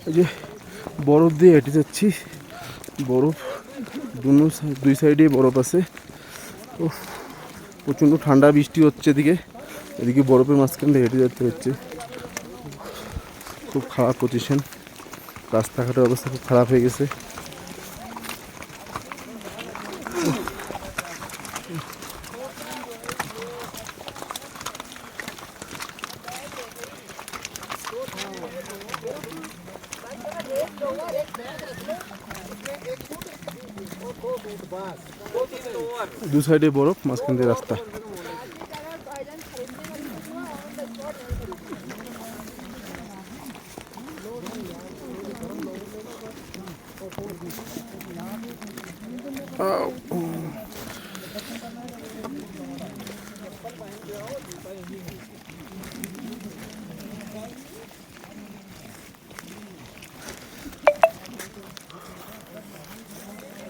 এই যে বরফ দিয়ে হেঁটে যাচ্ছি, বরফ দুই সাইডে বরফ আছে। ও প্রচণ্ড ঠান্ডা, বৃষ্টি হচ্ছে এদিকে, এদিকে বরফের মাঝখান দিয়ে হেঁটে যেতে হচ্ছে। খুব খারাপ পজিশন, রাস্তাঘাটের অবস্থা খুব খারাপ হয়ে গেছে। দু সাইডে বরফ, মাঝখান দিয়ে রাস্তা।